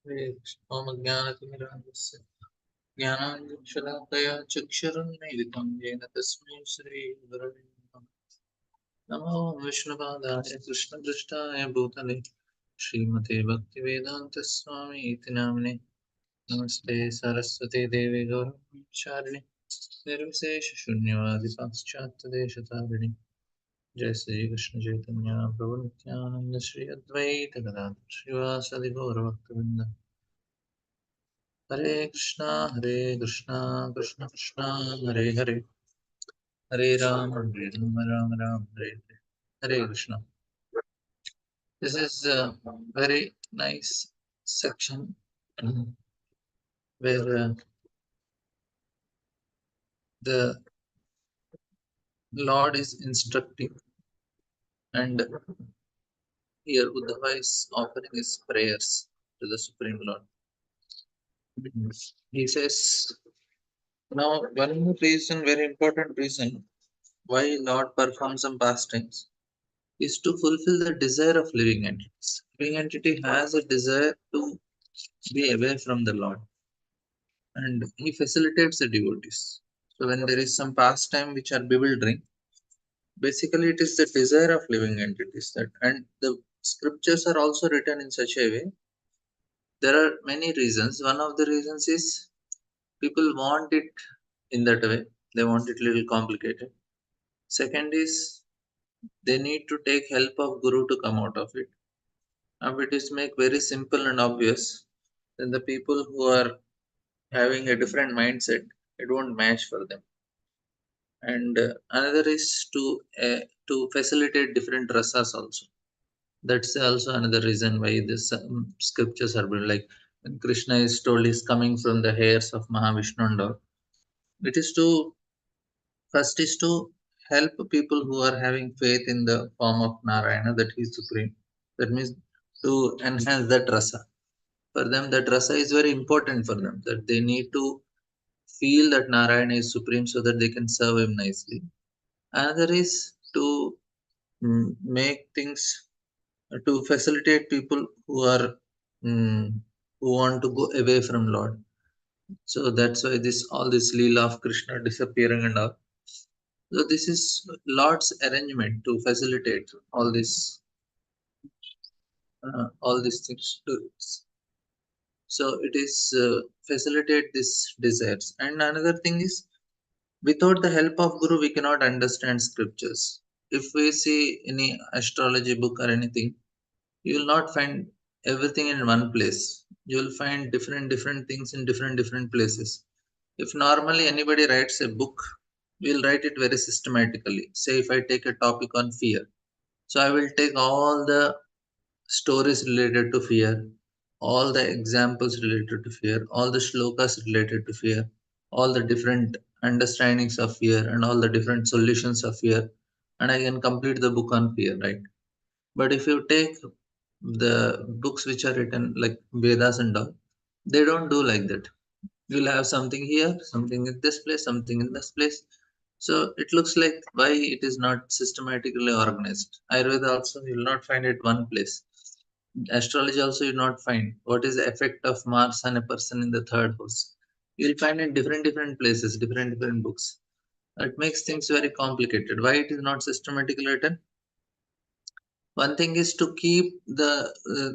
ओम ज्ञानतिमिरान्धस्य ज्ञानाञ्जनशलाकया चक्षुरुन्मीलितं येन तस्मै श्रीगुरवे नमः। नमो विष्णुपादाय कृष्णदृष्टाय भूतले श्रीमते भक्तिवेदान्तस्वामी इति नाम्ने नमस्ते सरस्वती देवी गौरवचारिणि निर्विशेषशून्यवादि पाश्चात्यदेशतारिणि जय श्री कृष्ण चैतन्य प्रभु नित्यानंद श्री अद्वैत गदाधर श्रीवासदि गौरभक्तवृंद हरे Krishna Krishna Krishna Hare Hare Hare Ram Ram Ram Hare Hare Hare Krishna. This is a very nice section where the Lord is instructing, and here Uddhava is offering his prayers to the Supreme Lord. He says, now one more reason, very important reason why Lord performs some pastimes is to fulfill the desire of living entities. Living entity has a desire to be away from the Lord, and he facilitates the devotees. So when there is some pastime which are bewildering, basically it is the desire of living entities that, and the scriptures are also written in such a way. There are many reasons. One of the reasons is people want it in that way. They want it little complicated. Second is they need to take help of Guru to come out of it. If it is make very simple and obvious, then the people who are having a different mindset, it won't match for them. And another is to facilitate different rasas also. That's also another reason why this scriptures are built. Like when Krishna is told he's coming from the hairs of Mahavishnu and all, it is to first is to help people who are having faith in the form of Narayana that he is supreme. That means to enhance that rasa. For them, that rasa is very important for them. That they need to feel that Narayana is supreme so that they can serve him nicely. Another is to make things to facilitate people who are mm, who want to go away from Lord. So that's why this all this Leela of Krishna disappearing and all. So this is Lord's arrangement to facilitate all these things. So it is facilitate these desires. And another thing is, without the help of Guru, we cannot understand scriptures. If we see any astrology book or anything, you will not find everything in one place. You will find different things in different places. If normally anybody writes a book, we'll write it very systematically. Say if I take a topic on fear, so I will take all the stories related to fear, all the examples related to fear, all the shlokas related to fear, all the different understandings of fear, and all the different solutions of fear, and I can complete the book on fear, right? But if you take the books which are written like Vedas and all, they don't do like that. You'll have something here, something in this place, something in this place. So it looks like why it is not systematically organized. Ayurveda also you will not find it one place. Astrology also you will not find what is the effect of Mars on a person in the third house. You will find in different places, different books. It makes things very complicated. Why it is not systematically written? One thing is to keep the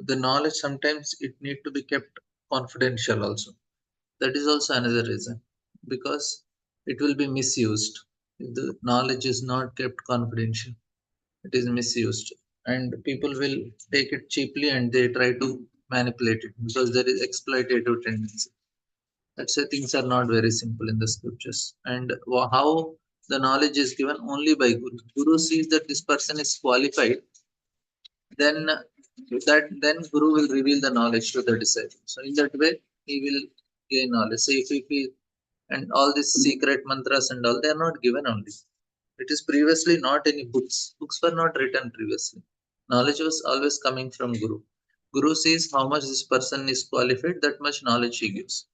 knowledge. Sometimes it need to be kept confidential also. That is also another reason, because it will be misused if the knowledge is not kept confidential. It is misused, and people will take it cheaply and they try to manipulate it because there is exploitative tendency. That's why things are not very simple in the scriptures. And how the knowledge is given only by Guru. Guru sees that this person is qualified, then then Guru will reveal the knowledge to the disciple. So in that way, he will gain knowledge. So if he and all these secret mantras and all, they are not given only. It is previously not any books. Books were not written previously. Knowledge was always coming from Guru. Guru sees how much this person is qualified, that much knowledge he gives.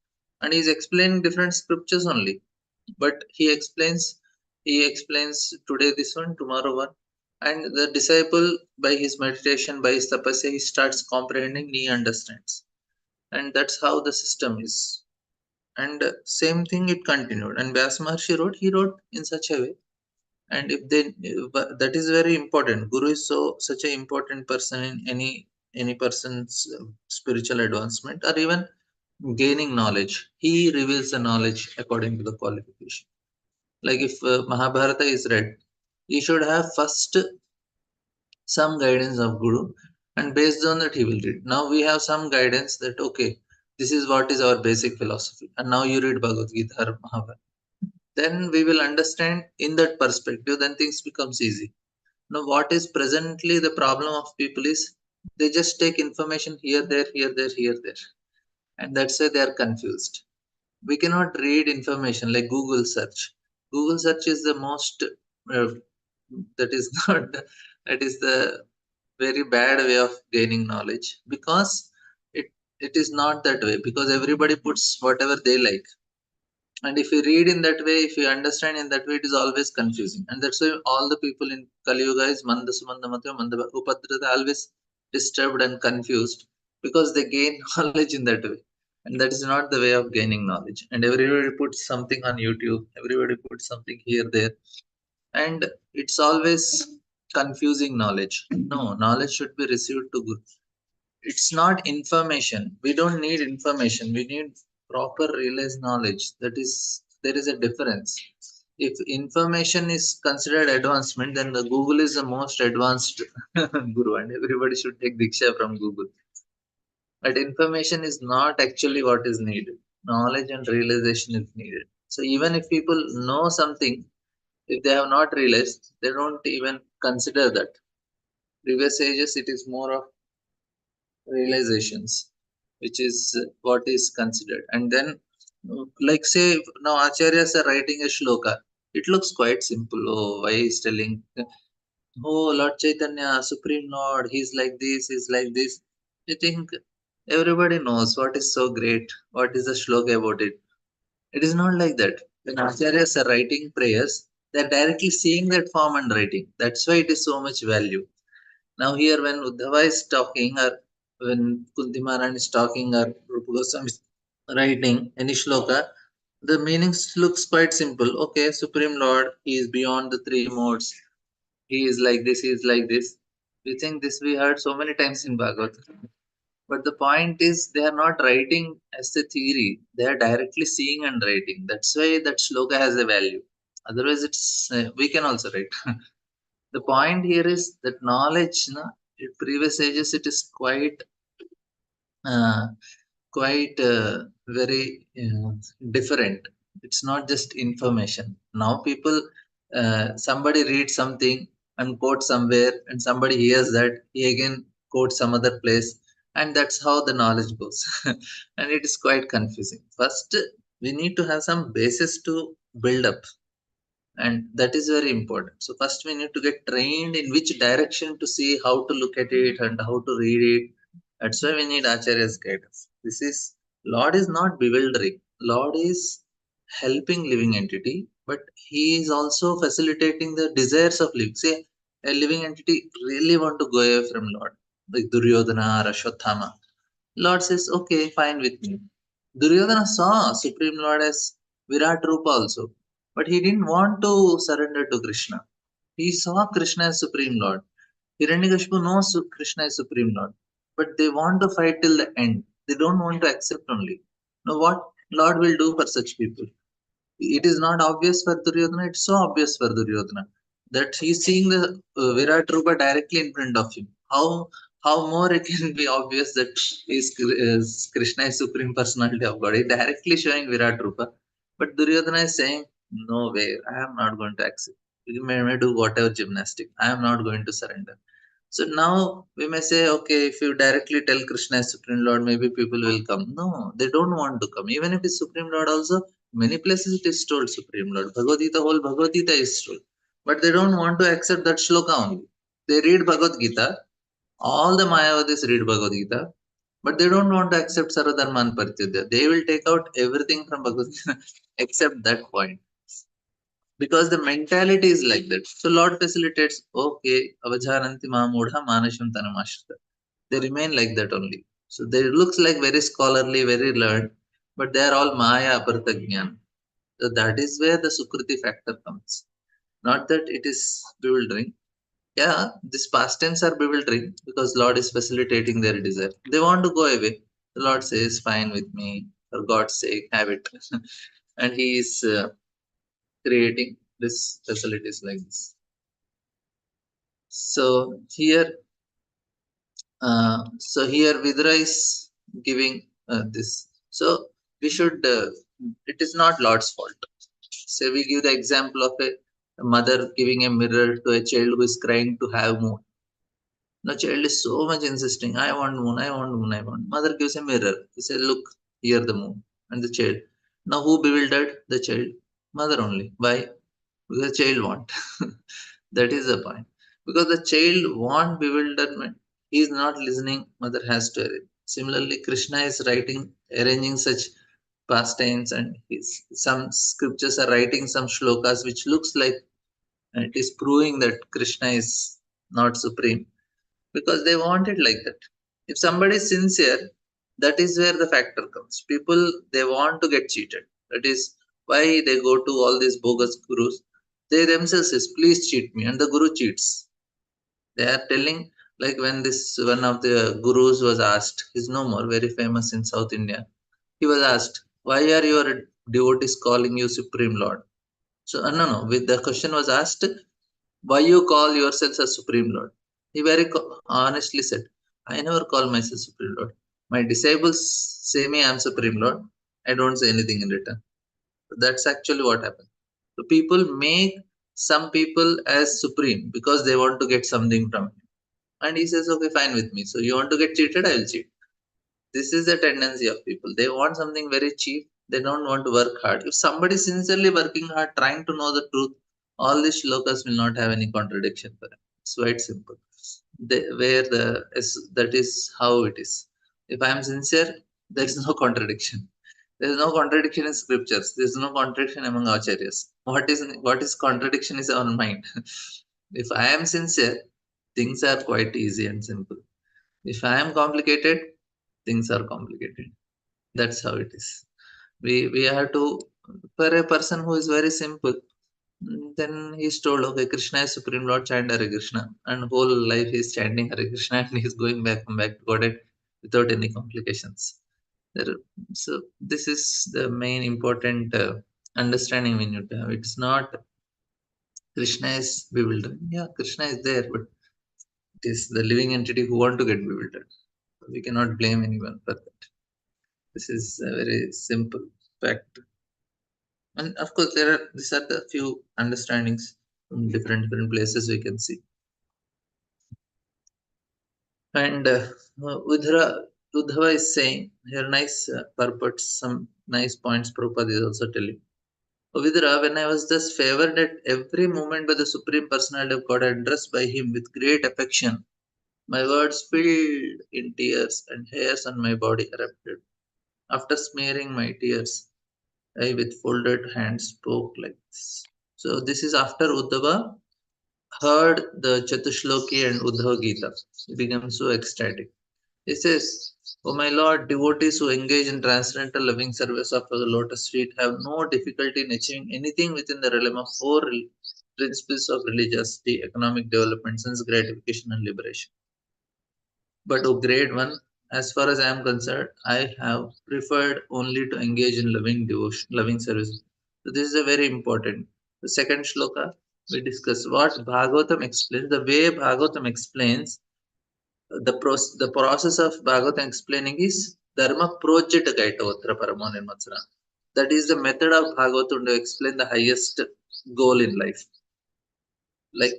And he is explaining different scriptures only. But he explains today this one, tomorrow one. And the disciple, by his meditation, by his tapasya, he starts comprehending, he understands. and that's how the system is. And same thing it continued. And Vyas Maharshi wrote, he wrote in such a way. And if they, but that is very important. Guru is such an important person in any person's spiritual advancement or even gaining knowledge. He reveals the knowledge according to the qualification. Like if Mahabharata is read, he should have first some guidance of Guru, and based on that he will read. Now we have some guidance that okay, this is what is our basic philosophy, and now you read Bhagavad Gita or Mahabharata. Then we will understand in that perspective. Then things becomes easy. Now what is presently the problem of people is they just take information here, there, here, there, here, there, and that's why they are confused. We cannot read information like Google search. Google search is the most uh, that is not that is the very bad way of gaining knowledge, because it it is not that way, because everybody puts whatever they like. And if you read in that way, if you understand in that way, it is always confusing. And that's why all the people in Kali Yuga is manda upadrata, always disturbed and confused, because they gain knowledge in that way. And that is not the way of gaining knowledge. And everybody puts something on YouTube, everybody puts something here, there, and it's always confusing knowledge. No, knowledge should be received to good. It's not information. We don't need information, we need proper realized knowledge. That is, there is a difference. If information is considered advancement, then the Google is the most advanced guru, and everybody should take diksha from Google. But information is not actually what is needed. Knowledge and realization is needed. So even if people know something, if they have not realized, they don't even consider that. Previous ages, it is more of realizations, which is what is considered. And then, like say, now acharyas are writing a shloka. It looks quite simple. Oh, why he's telling, oh, Lord Chaitanya, Supreme Lord, he's like this, he's like this. I think everybody knows what is so great, what is the shloka about it. It is not like that. When acharyas are writing prayers, they are directly seeing that form and writing. That's why it is so much value. Now here when Uddhava is talking, or when Kunti Maharani is talking, or Rupa Goswami is writing any shloka, the meanings looks quite simple. Okay, Supreme Lord, he is beyond the three modes. He is like this, he is like this. We think this we heard so many times in Bhagavad. But the point is they are not writing as a theory. They are directly seeing and writing. That's why that shloka has a value. Otherwise, it's we can also write. The point here is that knowledge, na, in previous ages, it is uh, quite very different. It's not just information. Now people, somebody reads something and quotes somewhere, and somebody hears that, he again quotes some other place, and that's how the knowledge goes. And it is quite confusing. First, we need to have some basis to build up, and that is very important. So first we need to get trained in which direction to see, how to look at it and how to read it. That's why we need acharya's guidance. This is, Lord is not bewildering. Lord is helping living entity, but he is also facilitating the desires of living. Say a living entity really want to go away from Lord, like Duryodhana or Ashwatthama. Lord says, okay, fine with me. Duryodhana saw Supreme Lord as Virat Rupa also, but he didn't want to surrender to Krishna. He saw Krishna as Supreme Lord. Hiranyakashipu knows Krishna is Supreme Lord, but they want to fight till the end. They don't want to accept only. Now, what Lord will do for such people? It is not obvious for Duryodhana, it's so obvious for Duryodhana that he's seeing the Virat Rupa directly in front of him. How more it can be obvious that Krishna is Supreme Personality of God. He directly showing Virat Rupa. But Duryodhana is saying, no way, I am not going to accept. You may do whatever gymnastic. I am not going to surrender. So now we may say, okay, if you directly tell Krishna is Supreme Lord, maybe people will come. No, they don't want to come. Even if it's Supreme Lord also, many places it is told Supreme Lord. Bhagavad Gita, whole Bhagavad Gita is told. But they don't want to accept that shloka only. They read Bhagavad Gita, all the Mayavadis read Bhagavad Gita, but they don't want to accept Sarvadharman Parityajya. They will take out everything from Bhagavad Gita except that point, because the mentality is like that. So Lord facilitates, okay, avajhananti mamudha manasham tanamashrita. They remain like that only. So they looks like very scholarly, very learned, but they are all Maya Apartagyan. So that is where the Sukriti factor comes. Not that it is bewildering. Yeah, these pastimes are bewildering because Lord is facilitating their desire. They want to go away. The Lord says, "Fine with me. For God's sake, have it." And He is creating this facilities like this. So here, Vidra is giving this. So we should. It is not Lord's fault. Say we give the example of a mother giving a mirror to a child who is crying to have moon. The child is so much insisting, I want moon, I want moon, I want. Mother gives a mirror. He says, look, here the moon. And the child. Now who bewildered? The child. Mother only. Why? Because the child want. That is the point. Because the child want bewilderment. He is not listening. Mother has to arrange. Similarly, Krishna is arranging such pastimes, and some scriptures are writing some shlokas which looks like it is proving that Krishna is not supreme because they want it like that. If somebody is sincere, that is where the factor comes. People they want to get cheated. That is why they go to all these bogus gurus. They themselves says, please cheat me, and the guru cheats. They are telling like when this one of the gurus was asked, he's no more very famous in South India. He was asked, why are your devotees calling you Supreme Lord? So no. With the question was asked, why you call yourself as Supreme Lord? He very honestly said, I never call myself Supreme Lord. My disciples say me I am Supreme Lord. I don't say anything in return. That's actually what happened. So people make some people as supreme because they want to get something from him. And he says, okay, fine with me. So you want to get cheated, I will cheat. This is the tendency of people. They want something very cheap. They don't want to work hard. If somebody is sincerely working hard, trying to know the truth, all these shlokas will not have any contradiction for them. It's quite simple. That is how it is. If I am sincere, there is no contradiction. There is no contradiction in scriptures. There is no contradiction among acharyas. What is contradiction is our mind. If I am sincere, things are quite easy and simple. If I am complicated, things are complicated. That's how it is. We have to, for a person who is very simple, then he's told, okay, Krishna is Supreme Lord, chant Hare Krishna, and whole life he's chanting Hare Krishna and he's going back and back to Godhead without any complications. There, so this is the main important understanding we need to have. It's not Krishna is bewildered. Yeah, Krishna is there, but it is the living entity who want to get bewildered. We cannot blame anyone for that. This is a very simple fact. And of course, these are the few understandings from different places we can see. And Udhava is saying here nice purports, some nice points Prabhupada is also telling. "O Vidura, when I was thus favored at every moment by the Supreme Personality of God and dressed by Him with great affection, my words filled in tears and hairs on my body erupted. After smearing my tears, I with folded hands spoke like this." So this is after Uddhava heard the Chatushloki and Uddhava Gita. He became so ecstatic. He says, "O my Lord, devotees who engage in transcendental loving service of the lotus feet have no difficulty in achieving anything within the realm of four principles of religiosity, economic development, sense gratification, and liberation. But, O great one, as far as I am concerned, I have preferred only to engage in loving devotion, loving service." So this is a very important. The second shloka we discuss what Bhagavatam explains. The way Bhagavatam explains the process of Bhagavatam explaining is Dharma Project Gaitavotra Paramo Nirmatsara. That is the method of Bhagavatam to explain the highest goal in life. Like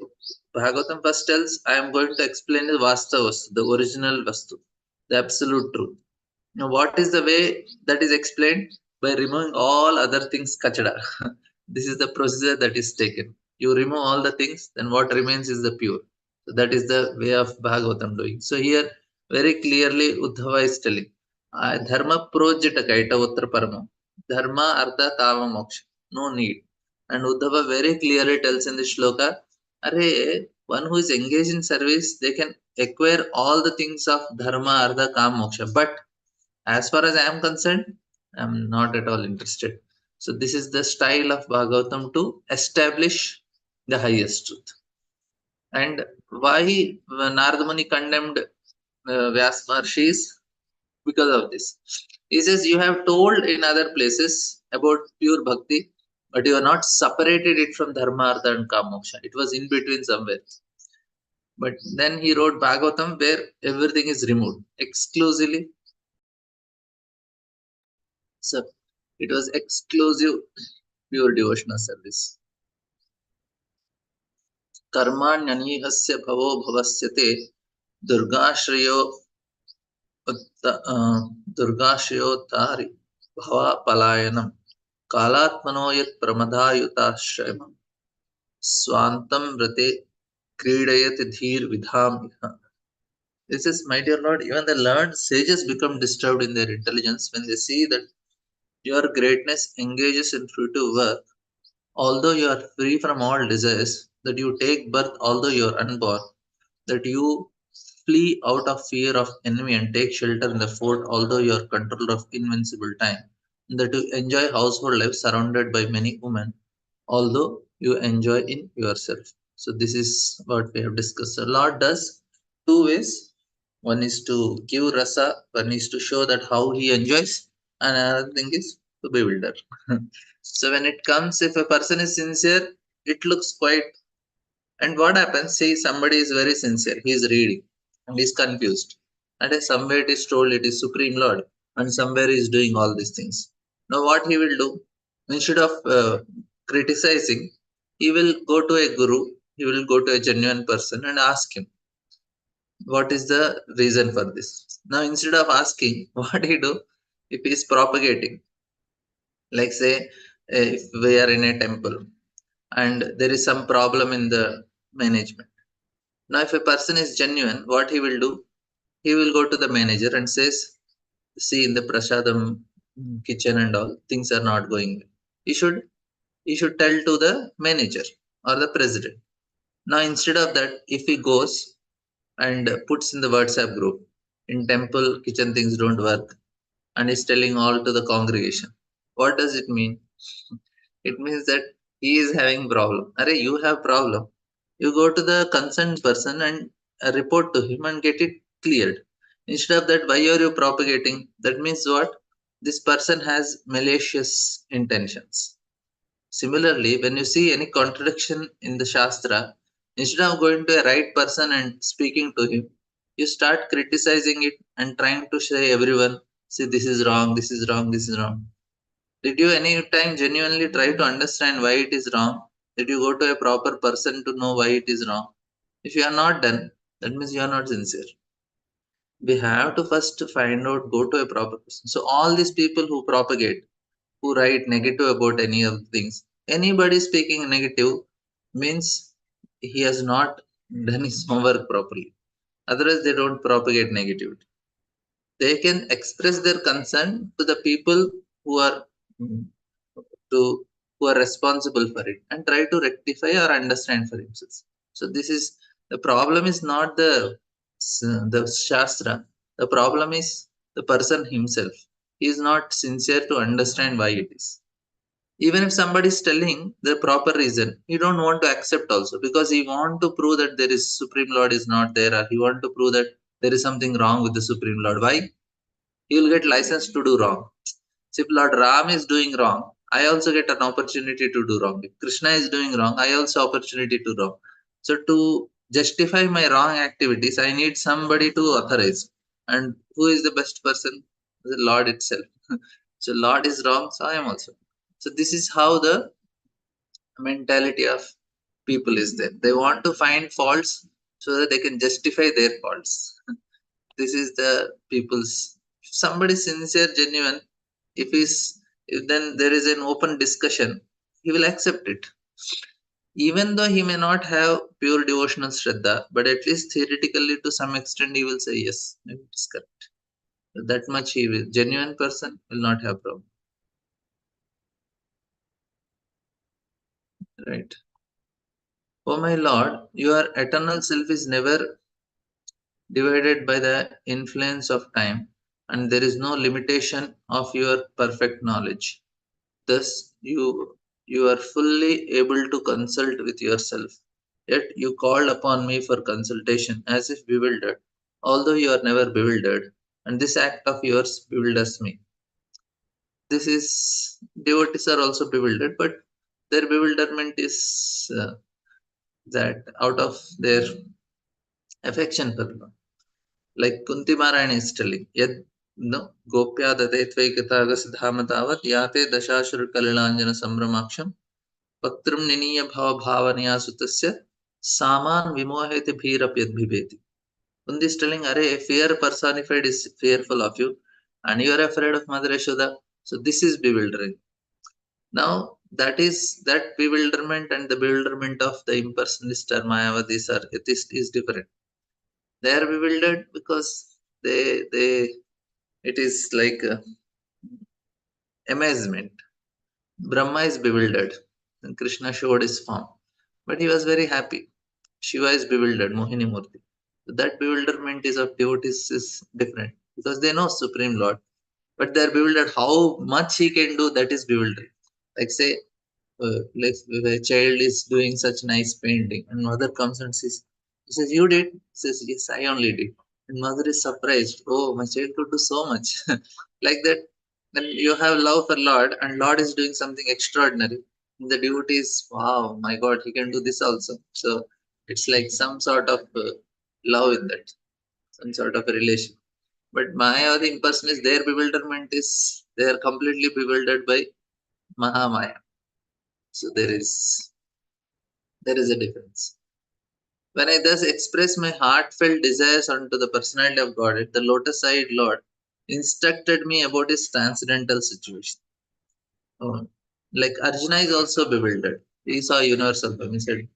Bhagavatam first tells, I am going to explain the Vastavastu, the original Vastu, the absolute truth. Now, what is the way that is explained? By removing all other things kachada. This is the procedure that is taken. You remove all the things, then what remains is the pure. So that is the way of Bhagavatam doing. So here, very clearly, Uddhava is telling, Dharma projita kaitavotra paramo. Dharma artha tava moksha. No need. And Uddhava very clearly tells in the shloka, Arey, one who is engaged in service, they can acquire all the things of dharma, artha, kam, moksha. But as far as I am concerned, I am not at all interested. So this is the style of Bhagavatam to establish the highest truth. And why Narada Muni condemned Vyas Maharshi is because of this. He says, you have told in other places about pure bhakti, but you have not separated it from dharma, artha, and kama, moksha. It was in between somewhere. But then he wrote Bhagavatam where everything is removed exclusively. So it was exclusive pure devotional service. Karmanyanihasya bhavo bhavasyate durgashrayo durgashrayottari bhava palayanam kalatmano yat pramadayutashrayam swantam rate kridayati dhir vidham iha. This is, my dear Lord, even the learned sages become disturbed in their intelligence when they see that your greatness engages in fruitive work, although you are free from all desires, that you take birth although you are unborn, that you flee out of fear of enemy and take shelter in the fort although you are controller of invincible time, and that you enjoy household life surrounded by many women, although you enjoy in yourself. So this is what we have discussed. So Lord does two ways. One is to give rasa, one is to show that how he enjoys, and another thing is to bewilder. So when it comes, if a person is sincere, it looks quite. And what happens? See, somebody is very sincere. He is reading and he is confused. And then somewhere it is told it is Supreme Lord, and somewhere he is doing all these things. Now, what he will do? Instead of criticizing, he will go to a guru, he will go to a genuine person and ask him, what is the reason for this? Now, instead of asking, what he do? If he is propagating, like say, if we are in a temple and there is some problem in the management. Now, if a person is genuine, what he will do? He will go to the manager and says, see, in the prasadam kitchen and all, things are not going well. He should tell to the manager or the president. Now, instead of that, if he goes and puts in the WhatsApp group, in temple kitchen things don't work, and is telling all to the congregation, what does it mean? It means that he is having problem. Arey, you have problem, you go to the concerned person and report to him and get it cleared. Instead of that, why are you propagating? That means what? This person has malicious intentions. Similarly, when you see any contradiction in the shastra, instead of going to a right person and speaking to him, you start criticizing it and trying to say everyone, see, this is wrong, this is wrong, this is wrong. Did you any time genuinely try to understand why it is wrong? Did you go to a proper person to know why it is wrong? If you are not done, that means you are not sincere. We have to first find out, go to a proper person. So all these people who propagate, who write negative about any of the things, anybody speaking negative means he has not done his homework properly. Otherwise, they don't propagate negativity. They can express their concern to the people who are mm, to who are responsible for it and try to rectify or understand for himself. So this is the problem is not the shastra. The problem is the person himself. He is not sincere to understand why it is. Even if somebody is telling the proper reason, he don't want to accept also, because he want to prove that there is Supreme Lord is not there, or he want to prove that there is something wrong with the Supreme Lord. Why? He will get license to do wrong. So if Lord Ram is doing wrong, I also get an opportunity to do wrong. If Krishna is doing wrong, I also opportunity to wrong. So to justify my wrong activities, I need somebody to authorize. And who is the best person? The Lord itself. So Lord is wrong, so I am also. So this is how the mentality of people is there. They want to find faults so that they can justify their faults. This is the people's. If somebody is sincere, genuine, if he's if then there is an open discussion, he will accept it, even though he may not have pure devotional shraddha, but at least theoretically to some extent he will say yes, maybe it is correct. That much he will. Genuine person will not have problem, right? Oh my Lord, your eternal self is never divided by the influence of time, and there is no limitation of your perfect knowledge. Thus, you are fully able to consult with yourself. Yet you called upon me for consultation as if bewildered, although you are never bewildered, and this act of yours bewilders me. This is devotees are also bewildered, but their bewilderment is that out of their affection for Lord. Like Kunti Maharani is telling, Yad no Gopya Date Tvaikatagas Dhamatavat Yate Dashashur Kalilanjana Sambramaksham Patrum Niniya Bhava Bhavaniya Sutasya Saman Vimohete Bhirapyad Bhibeti. Kundi is telling, Are fear personified is fearful of you, and you are afraid of Mother Yashoda. So this is bewildering. Now that bewilderment and the bewilderment of the impersonalist or Mayavadis or atheist is different. They are bewildered because they it is like amazement. Brahma is bewildered, and Krishna showed his form, but he was very happy. Shiva is bewildered, Mohini Murti. That bewilderment is of devotees is different because they know Supreme Lord, but they are bewildered how much he can do. That is bewildering. Like say, like if a child is doing such nice painting, and mother comes and says, he says, "You did?" He says, "Yes, I only did." And mother is surprised. Oh, my child could do so much. Like that, when you have love for Lord, and Lord is doing something extraordinary, the devotee is, wow, my God, he can do this also. So it's like some sort of love in that, some sort of a relation. But Maya, the impersonalist, their bewilderment is they are completely bewildered by Mahamaya. So there is a difference. When I thus express my heartfelt desires unto the personality of God, the lotus-eyed Lord instructed me about his transcendental situation. Oh, like Arjuna is also bewildered. He saw universal form. He said,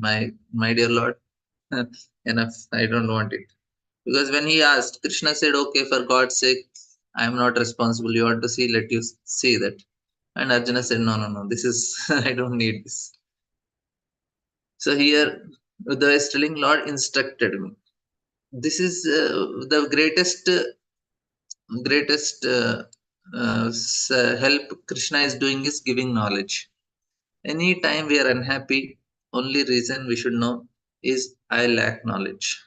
my dear Lord, enough, I don't want it. Because when he asked, Krishna said, okay, for God's sake, I am not responsible. You want to see, let you see that. And Arjuna said, no, no, no, this is, I don't need this. So here, Uddhava is telling, Lord instructed me. This is the greatest help Krishna is doing is giving knowledge. Anytime we are unhappy, only reason we should know is I lack knowledge.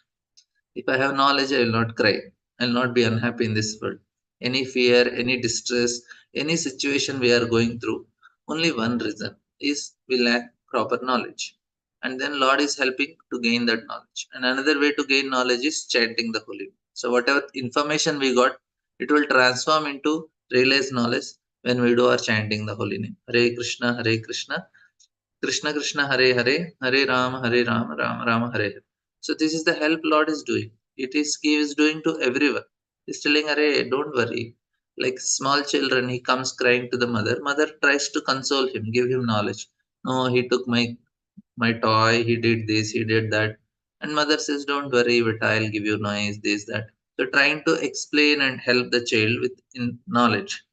If I have knowledge, I will not cry. I will not be unhappy in this world. Any fear, any distress, any situation we are going through, only one reason is we lack proper knowledge. And then Lord is helping to gain that knowledge. And another way to gain knowledge is chanting the holy name. So whatever information we got, it will transform into realized knowledge when we do our chanting the holy name. Hare Krishna, Krishna Krishna Hare Hare, Hare Rama, Rama Rama Hare Hare. So this is the help Lord is doing. It is He is doing to everyone. He's telling Hare, don't worry. Like small children, he comes crying to the mother. Mother tries to console him, give him knowledge. No, he took my toy, he did this, he did that. And mother says, don't worry, but I'll give you noise, this, that. So trying to explain and help the child with in knowledge.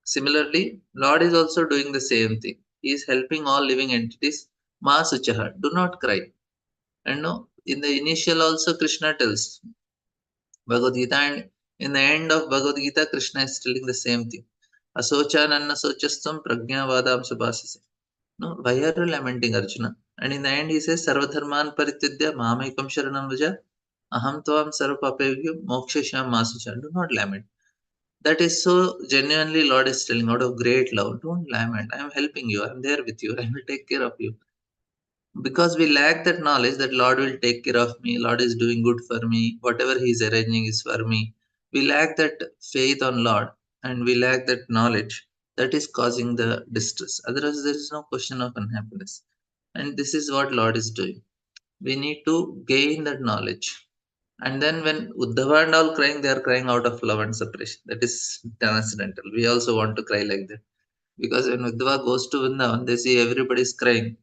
Similarly, Lord is also doing the same thing. He is helping all living entities. Ma Suchaha, do not cry. And no, in the initial also Krishna tells Bhagavad Gita, and in the end of Bhagavad Gita, Krishna is telling the same thing. Asocha nanna sochastam prajna vadam subhasase. No, why are you lamenting Arjuna? And in the end he says, Sarvadharman paritidya mamekam sharanam vaja aham tvam sarvapapevyo mokshasham masucha. Do not lament. That is so genuinely Lord is telling out of great love. Don't lament. I am helping you. I am there with you. I will take care of you. Because we lack that knowledge that Lord will take care of me. Lord is doing good for me. Whatever He is arranging is for me. We lack that faith on Lord, and we lack that knowledge that is causing the distress. Otherwise, there is no question of unhappiness. And this is what Lord is doing. We need to gain that knowledge. And then when Uddhava and all crying, they are crying out of love and separation. That is transcendental. We also want to cry like that. Because when Uddhava goes to Vrindavan, they see everybody is crying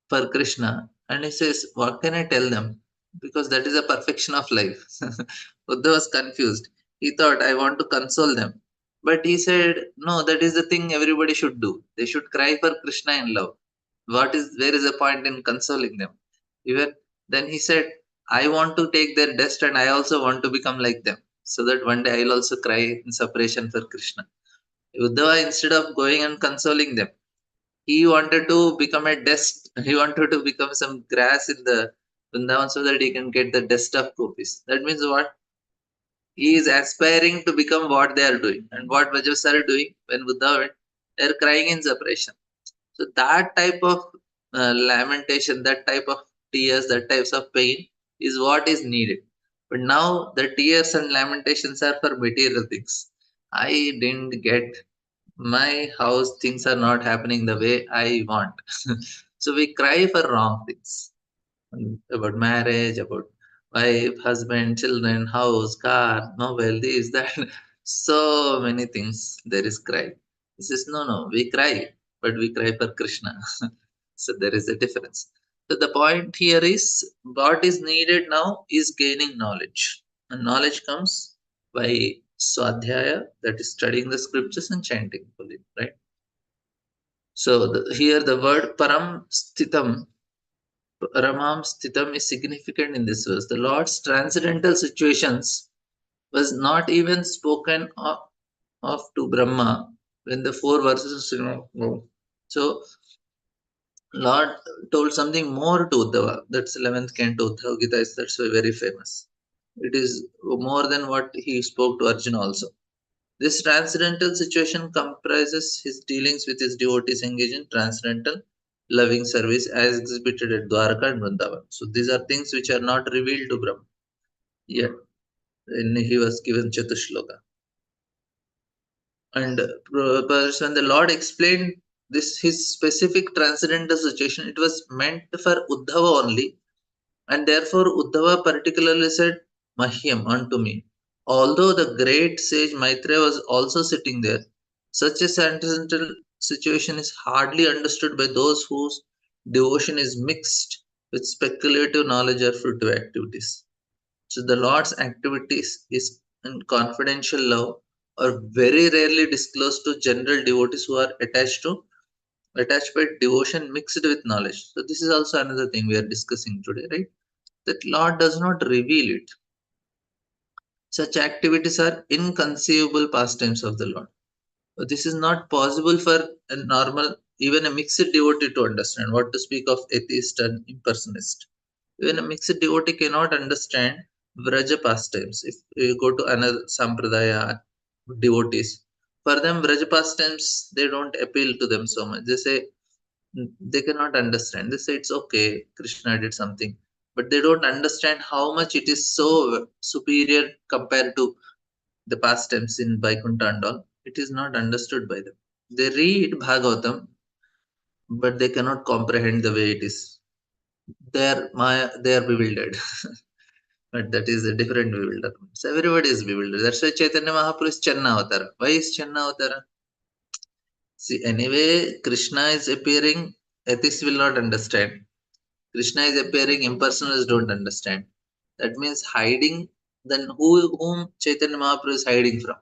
for Krishna. And he says, what can I tell them? Because that is a perfection of life. Uddhava was confused. He thought, I want to console them. But he said, no, that is the thing everybody should do. They should cry for Krishna in love. Where is the point in consoling them? Even then he said, I want to take their dust and I also want to become like them. So that one day I'll also cry in separation for Krishna. Uddhava, instead of going and consoling them, he wanted to become a dust. He wanted to become some grass in the Vrindavan so that he can get the dust of gopis. That means what? He is aspiring to become what they are doing. And what Vajas are doing when Buddha went, they are crying in separation. So that type of lamentation, that type of tears, that types of pain is what is needed. But now the tears and lamentations are for material things. I didn't get my house, things are not happening the way I want. So we cry for wrong things about marriage, about wife, husband, children, house, car, mobile, this, that. So many things there is cry. This is no, we cry, but we cry for Krishna. So there is a difference. So the point here is what is needed now is gaining knowledge. And knowledge comes by swadhyaya, that is studying the scriptures and chanting fully, right? So here the word param sthitam, Ramam Sthitam is significant in this verse. The Lord's transcendental situations was not even spoken of to Brahma when the four verses go. So Lord told something more to Uddhava. That's 11th canto Uddhava Gita is that's why very famous. It is more than what he spoke to Arjuna also. This transcendental situation comprises his dealings with his devotees engaged in transcendental loving service as exhibited at Dwarka and Vrindavan. So these are things which are not revealed to Brahma yet. When he was given Chatushloka. And when the Lord explained this his specific transcendental situation, it was meant for Uddhava only, and therefore Uddhava particularly said, Mahyam unto me. Although the great sage Maitreya was also sitting there, such a transcendental situation is hardly understood by those whose devotion is mixed with speculative knowledge or fruitive activities. So the Lord's activities is in confidential love are very rarely disclosed to general devotees who are attached by devotion mixed with knowledge. So this is also another thing we are discussing today, right? That Lord does not reveal it. Such activities are inconceivable pastimes of the Lord. But this is not possible for a normal, even a mixed devotee to understand. What to speak of atheist and impersonalist. Even a mixed devotee cannot understand Vraja pastimes. If you go to another Sampradaya devotees, for them Vraja pastimes they don't appeal to them so much. They say they cannot understand. They say it's okay, Krishna did something, but they don't understand how much it is so superior compared to the pastimes in Vaikuntha and all. It is not understood by them. They read Bhagavatam, but they cannot comprehend the way it is. They are bewildered. But that is a different bewilderment. So everybody is bewildered. That's why Chaitanya Mahaprabhu is Channa Avatara. Why is Channa Avatara? See, anyway, Krishna is appearing, atheists will not understand. Krishna is appearing, impersonalists don't understand. That means hiding, then whom Chaitanya Mahaprabhu is hiding from?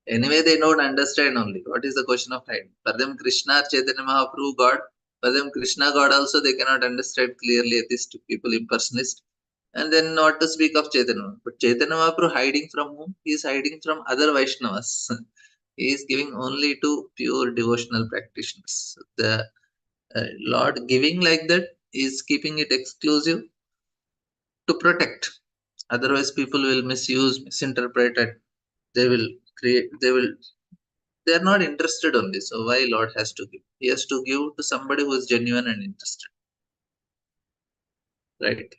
Anyway, they don't understand only. What is the question of hiding? For them, Krishna, Chaitanya Mahaprabhu, God. For them, Krishna, God also, they cannot understand clearly atheist people, impersonalists. And then not to speak of Chaitanya. But Chaitanya Mahaprabhu hiding from whom? He is hiding from other Vaishnavas. He is giving only to pure devotional practitioners. The Lord giving like that is keeping it exclusive to protect. Otherwise, people will misuse, misinterpret, and they will create. They are not interested only. So why Lord has to give? He has to give to somebody who is genuine and interested, right?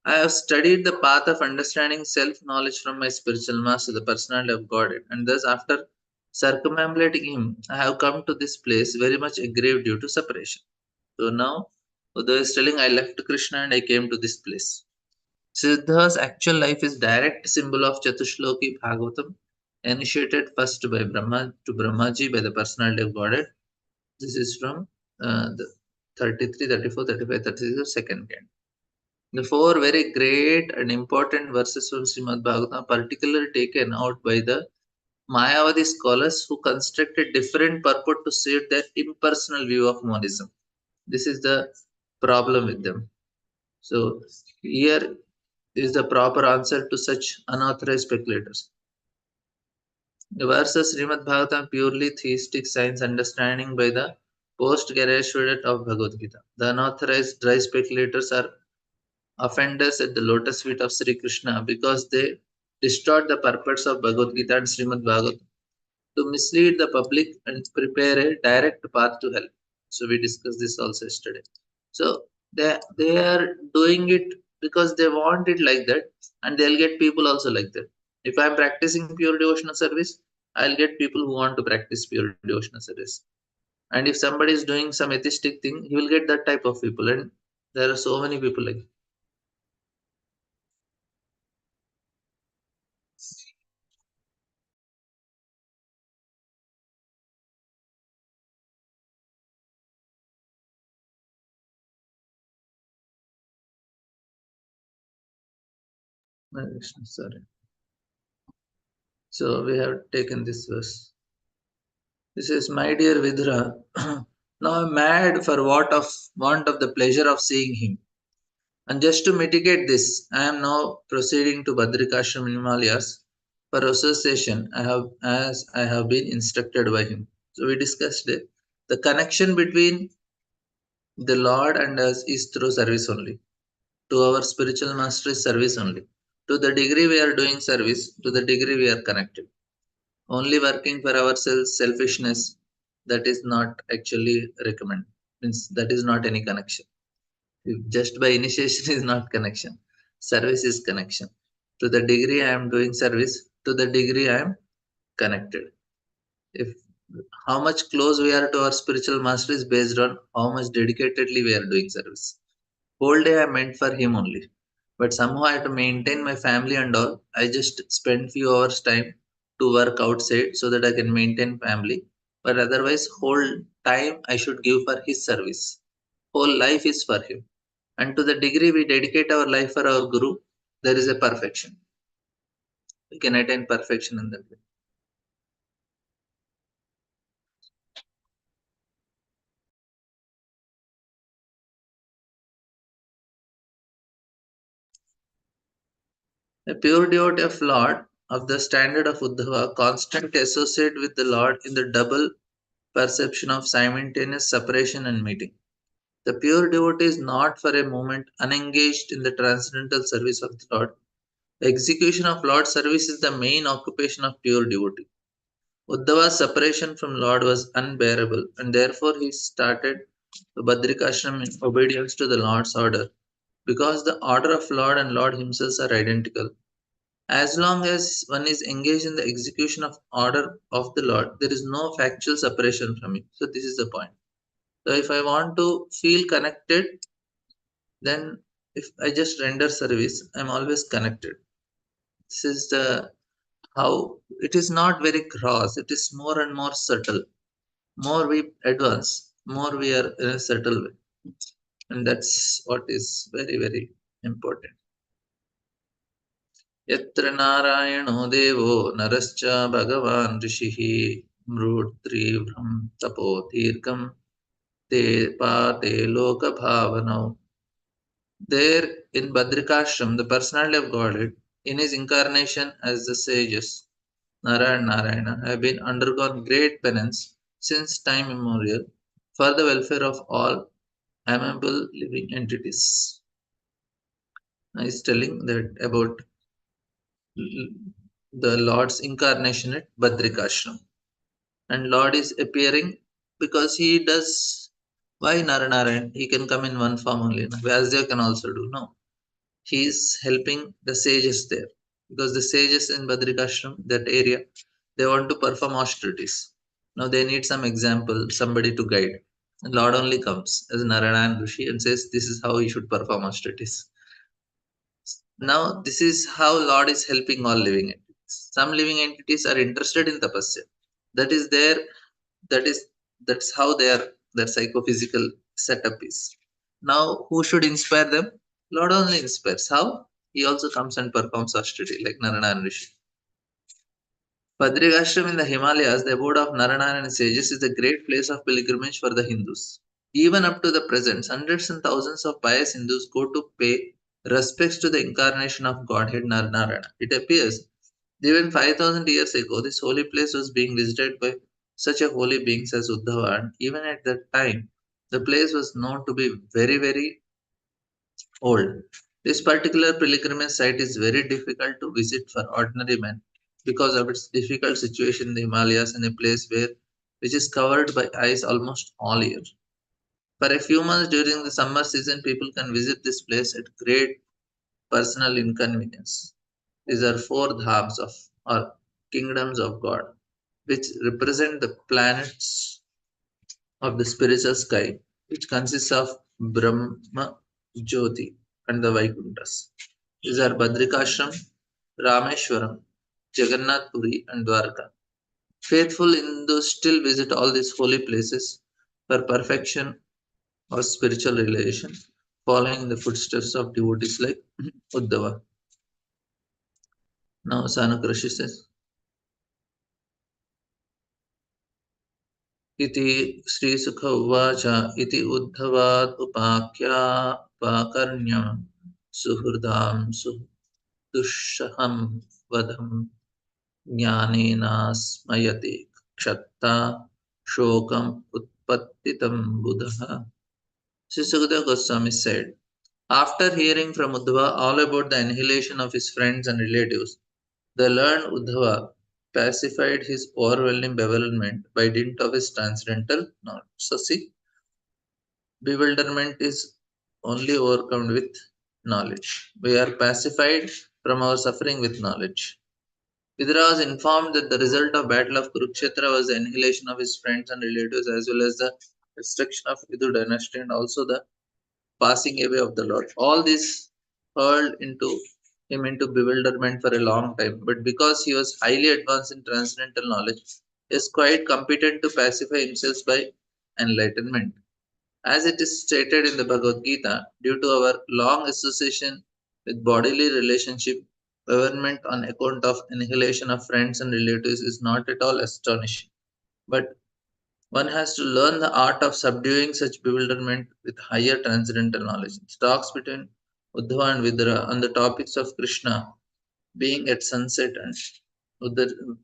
I have studied the path of understanding self-knowledge from my spiritual master, the personality of Godhead, and thus after circumambulating him, I have come to this place very much aggrieved due to separation. So now, Uddhava is telling, I left Krishna and I came to this place. Siddha's actual life is direct symbol of Chatushloki Bhagavatam, initiated first by Brahma to Brahmaji by the personality of Godhead. This is from the 33, 34, 35, 36 of second canto. The four very great and important verses from Srimad Bhagavatam are particularly taken out by the Mayavadi scholars who constructed different purport to suit their impersonal view of monism. This is the problem with them. So here is the proper answer to such unauthorized speculators. Versus Srimad Bhagavatam purely theistic science understanding by the post-Garishwadat of Bhagavad Gita. The unauthorized dry speculators are offenders at the lotus feet of Sri Krishna because they distort the purpose of Bhagavad Gita and Srimad Bhagavatam to mislead the public and prepare a direct path to hell. So we discussed this also yesterday. So they are doing it because they want it like that, and they'll get people also like that. If I'm practicing pure devotional service, I'll get people who want to practice pure devotional service. And if somebody is doing some atheistic thing, he will get that type of people, and there are so many people like sorry. So we have taken this verse. This is my dear Vidra. Now I'm mad for what of want of the pleasure of seeing him. And just to mitigate this, I am now proceeding to Badrikashram in Himalayas for association as I have been instructed by him. So we discussed it. The connection between the Lord and us is through service only. To our spiritual master is service only. To the degree we are doing service, to the degree we are connected. Only working for ourselves, selfishness, that is not actually recommend. Means that is not any connection. Just by initiation is not connection. Service is connection. To the degree I am doing service, to the degree I am connected. If how much close we are to our spiritual master is based on how much dedicatedly we are doing service. Whole day I meant for him only. But somehow I have to maintain my family and all. I just spend few hours time to work outside so that I can maintain family. But otherwise, whole time I should give for his service. Whole life is for him. And to the degree we dedicate our life for our Guru, there is a perfection. We can attain perfection in that way. A pure devotee of Lord, of the standard of Uddhava, constantly associate with the Lord in the double perception of simultaneous separation and meeting. The pure devotee is not for a moment unengaged in the transcendental service of the Lord. The execution of Lord's service is the main occupation of pure devotee. Uddhava's separation from Lord was unbearable, and therefore he started the Badrikashram in obedience to the Lord's order. Because the order of Lord and Lord himself are identical. As long as one is engaged in the execution of order of the Lord, there is no factual separation from it. So this is the point. So if I want to feel connected, then if I just render service, I'm always connected. This is the how it is not very gross, it is more and more subtle. More we advance, more we are in a subtle way. And that's what is very, very important. यत्र नारायणो देवो नरश्च भगवान् ऋषिः मृत्युभ्रं तपो दीर्घं ते पाते लोकभावनौ. There in Badrikashram, the personality of Godhead, in his incarnation as the sages, Nara and Narayana, have been undergone great penance since time immemorial for the welfare of all amiable living entities. He is telling that about the Lord's incarnation at Badrikashram. And Lord is appearing because he does. Why Naranarayan? He can come in one form only. Vyasdev can also do. No. He is helping the sages there. Because the sages in Badrikashram, that area, they want to perform austerities. Now they need some example, somebody to guide. And Lord only comes as Narayan Rishi and says, this is how you should perform austerities. Now, this is how Lord is helping all living entities. Some living entities are interested in tapasya. That is their, that is, that's how their psychophysical setup is. Now, who should inspire them? Lord only inspires. How? He also comes and performs austerity like Narayana Rishi. Badrikashram in the Himalayas, the abode of Narayana and sages, is a great place of pilgrimage for the Hindus. Even up to the present, hundreds and thousands of pious Hindus go to pay respects to the incarnation of Godhead Narayana. It appears even 5,000 years ago, this holy place was being visited by such a holy beings as Uddhava, and even at that time, the place was known to be very, very old. This particular pilgrimage site is very difficult to visit for ordinary men because of its difficult situation in the Himalayas in a place which is covered by ice almost all year. For a few months during the summer season, people can visit this place at great personal inconvenience. These are four dhams of or kingdoms of God, which represent the planets of the spiritual sky, which consists of Brahma, Jyoti, and the Vaikunthas. These are Badrikashram, Rameshwaram, Jagannath Puri, and Dwarka. Faithful Hindus still visit all these holy places for perfection or spiritual realization, following in the footsteps of devotees like Uddhava. Now Sanukrishi says, इति श्रीसुख उवाच इति उद्धवात् उपाकर्ण्यं सुहृदां सुदुःसहं वदं ज्ञानेनास्मयते क्षत्ता शोकम् उत्पत्तितं बुधः. Sri Sukadeva Goswami said, after hearing from Uddhava all about the annihilation of his friends and relatives, the learned Uddhava pacified his overwhelming bewilderment by dint of his transcendental knowledge. So, see, bewilderment is only overcome with knowledge. We are pacified from our suffering with knowledge. Vidura was informed that the result of battle of Kurukshetra was the annihilation of his friends and relatives as well as the destruction of Vidu dynasty and also the passing away of the Lord. All this hurled him into bewilderment for a long time. But because he was highly advanced in transcendental knowledge, he is quite competent to pacify himself by enlightenment. As it is stated in the Bhagavad Gita, due to our long association with bodily relationship, bewilderment on account of annihilation of friends and relatives is not at all astonishing. But one has to learn the art of subduing such bewilderment with higher transcendental knowledge. The talks between Uddhava and Vidura on the topics of Krishna being at sunset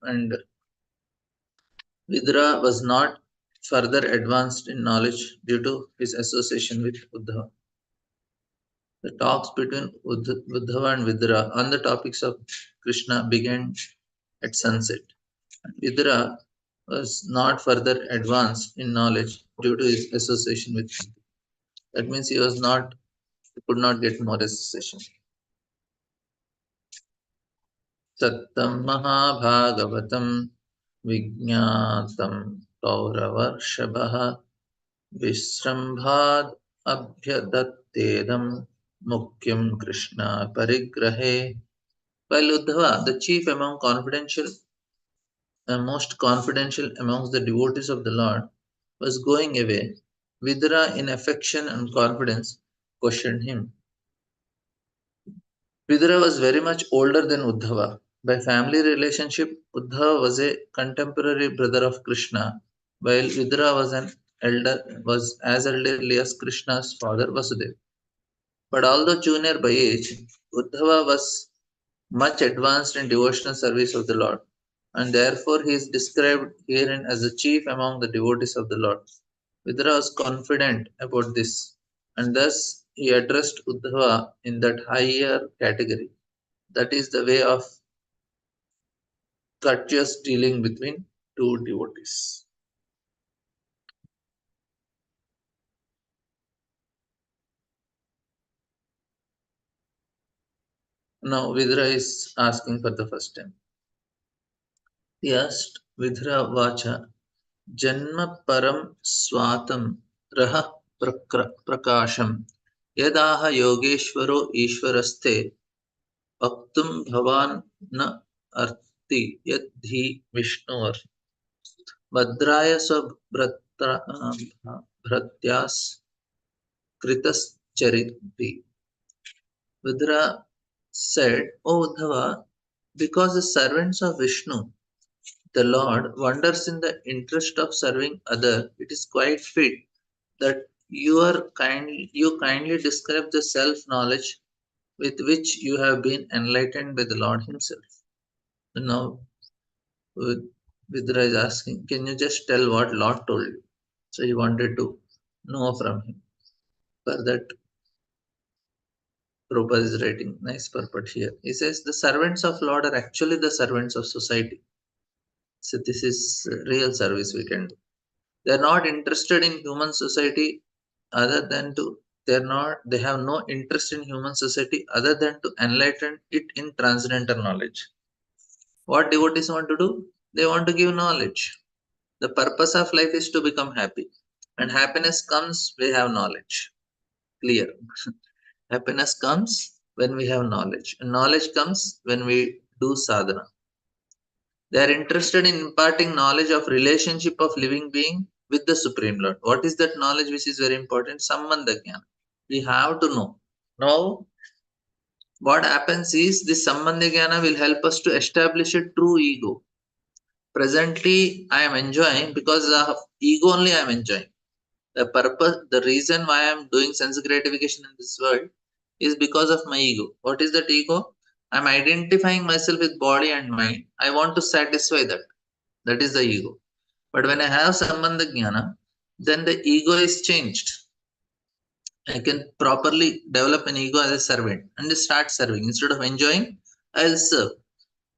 and Vidura was not further advanced in knowledge due to his association with Uddhava. The talks between Uddhava and Vidura on the topics of Krishna began at sunset. Vidura was not further advanced in knowledge due to his association with him. That means he could not get more association. Sattam Mahabhagavatam Vijñātam Kauravarshavaha Visrambhad Abhyadattedam Mukyam Krishna Parigrahe. While Uddhava, the chief among confidential and most confidential amongst the devotees of the Lord, was going away, Vidura, in affection and confidence, questioned him. Vidura was very much older than Uddhava. By family relationship, Uddhava was a contemporary brother of Krishna, while Vidura was as elderly as Krishna's father Vasudeva. But although junior by age, Uddhava was much advanced in devotional service of the Lord, and therefore he is described herein as the chief among the devotees of the Lord. Vidura was confident about this, and thus he addressed Uddhava in that higher category. That is the way of courteous dealing between two devotees. Now Vidura is asking for the first time. He asked Vidura Vacha Janma Param Swatam Raha Prakasham Yadaha Yogeshwaro Ishwaraste Bhaktum Bhavan Na Arti Yadhi Vishnuvar Bhadraya Bhratyas Kritas Chariti. Vidura said, O Uddhava, because the servants of Vishnu, the Lord, wonders in the interest of serving other, it is quite fit that you kindly describe the self-knowledge with which you have been enlightened by the Lord Himself. Now, Vid- Vidra is asking, can you just tell what Lord told you? So he wanted to know from him. For that, Prabhupada is writing nice purport here. He says the servants of Lord are actually the servants of society. So this is real service we can do. They are not interested in human society other than to they have no interest in human society other than to enlighten it in transcendental knowledge. What devotees want to do? They want to give knowledge. The purpose of life is to become happy. And happiness comes we have knowledge. Clear. Happiness comes when we have knowledge. And knowledge comes when we do sadhana. They are interested in imparting knowledge of relationship of living being with the Supreme Lord. What is that knowledge which is very important? Sambandha jnana. We have to know. Now, what happens is this Sambandha jnana will help us to establish a true ego. Presently, I am enjoying because of ego only I am enjoying. The reason why I'm doing sense gratification in this world is because of my ego. What is that ego? I'm identifying myself with body and mind. I want to satisfy that. That is the ego. But when I have sambandha jnana, then the ego is changed. I can properly develop an ego as a servant and just start serving. Instead of enjoying, I'll serve.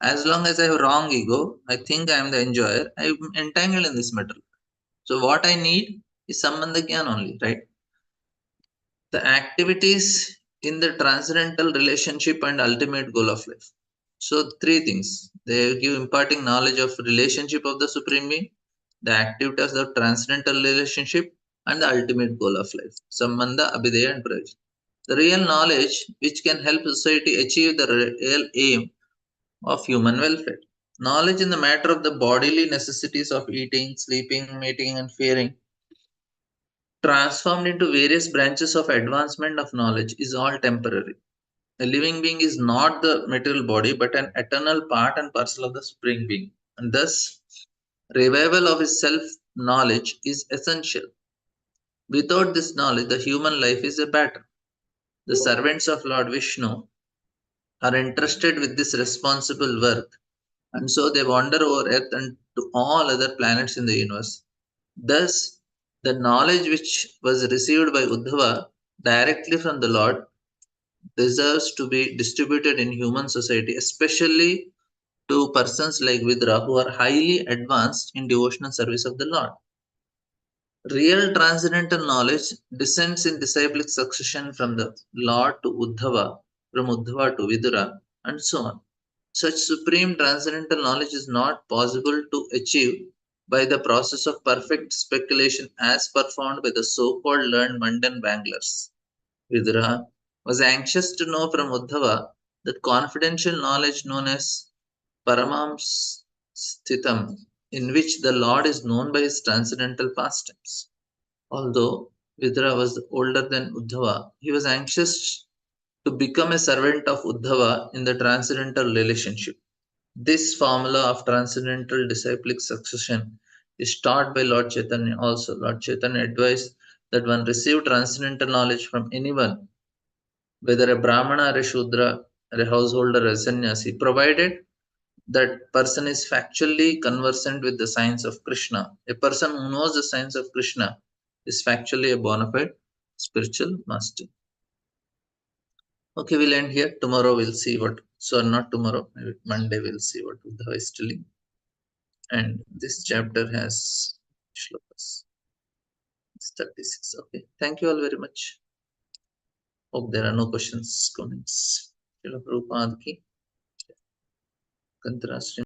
As long as I have wrong ego, I think I am the enjoyer. I'm entangled in this matter. So what I need is sambandha jnana only, right? The activities in the transcendental relationship and ultimate goal of life. So three things they give imparting knowledge of relationship of the supreme being, the activities of transcendental relationship, and the ultimate goal of life, sambandha, abhidheya, and prayojan. The real knowledge which can help society achieve the real aim of human welfare. Knowledge in the matter of the bodily necessities of eating, sleeping, mating, and fearing, transformed into various branches of advancement of knowledge, is all temporary. A living being is not the material body but an eternal part and parcel of the supreme being. And thus, revival of his self knowledge is essential. Without this knowledge, the human life is a battle. The servants of Lord Vishnu are entrusted with this responsible work, and so they wander over earth and to all other planets in the universe. Thus, the knowledge which was received by Uddhava directly from the Lord deserves to be distributed in human society, especially to persons like Vidra who are highly advanced in devotional service of the Lord. Real transcendental knowledge descends in disciplic succession from the Lord to Uddhava, from Uddhava to Vidura, and so on. Such supreme transcendental knowledge is not possible to achieve by the process of perfect speculation as performed by the so called learned mundane wranglers. Vidura was anxious to know from Uddhava that confidential knowledge known as Paramam Sthitam, in which the Lord is known by his transcendental pastimes. Although Vidura was older than Uddhava, he was anxious to become a servant of Uddhava in the transcendental relationship. This formula of transcendental disciplic succession is taught by Lord Chaitanya also. Lord Chaitanya advised that one receive transcendental knowledge from anyone, whether a Brahmana or a Shudra or a householder or a sannyasi, provided that person is factually conversant with the science of Krishna. A person who knows the science of Krishna is factually a bona fide spiritual master. Okay, we'll end here. Tomorrow we'll see what. So not tomorrow, maybe Monday we'll see what Uddhava is telling. And this chapter has shlokas. It's 36. Okay. Thank you all very much. Hope there are no questions, comments. Srila Prabhupada ki. Kantra